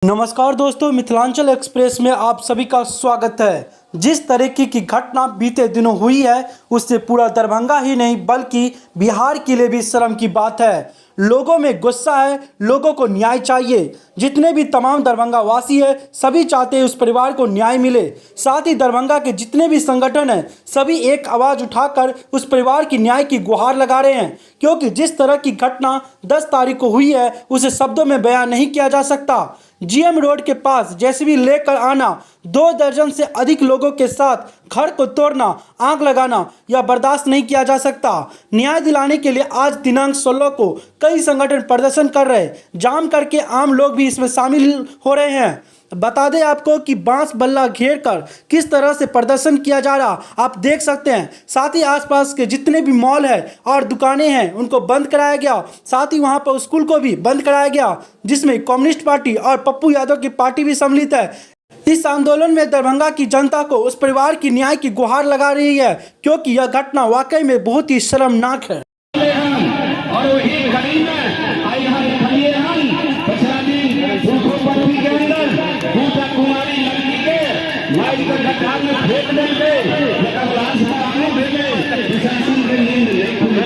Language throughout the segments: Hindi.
नमस्कार दोस्तों, मिथिलांचल एक्सप्रेस में आप सभी का स्वागत है। जिस तरीके की घटना बीते दिनों हुई है उससे पूरा दरभंगा ही नहीं बल्कि बिहार के लिए भी शर्म की बात है। लोगों में गुस्सा है, लोगों को न्याय चाहिए। जितने भी तमाम दरभंगा वासी है सभी चाहते हैं उस परिवार को न्याय मिले। साथ ही दरभंगा के जितने भी संगठन हैं सभी एक आवाज़ उठाकर उस परिवार की न्याय की गुहार लगा रहे हैं, क्योंकि जिस तरह की घटना 10 तारीख को हुई है उसे शब्दों में बयान नहीं किया जा सकता। जीएम रोड के पास जेसीबी लेकर आना, 2 दर्जन से अधिक लोगों के साथ घर को तोड़ना, आग लगाना यह बर्दाश्त नहीं किया जा सकता। न्याय दिलाने के लिए आज दिनांक 16 को कई संगठन प्रदर्शन कर रहे हैं, जाम करके आम लोग भी इसमें शामिल हो रहे हैं। बता दें आपको कि बांस बल्ला घेर कर किस तरह से प्रदर्शन किया जा रहा आप देख सकते हैं। साथ ही आसपास के जितने भी मॉल है और दुकानें हैं उनको बंद कराया गया। साथ ही वहां पर स्कूल को भी बंद कराया गया, जिसमें कम्युनिस्ट पार्टी और पप्पू यादव की पार्टी भी सम्मिलित है। इस आंदोलन में दरभंगा की जनता को उस परिवार की न्याय की गुहार लगा रही है, क्योंकि यह घटना वाकई में बहुत ही शर्मनाक है।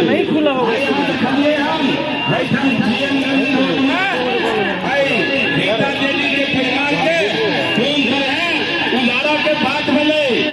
नहीं खुला होगा।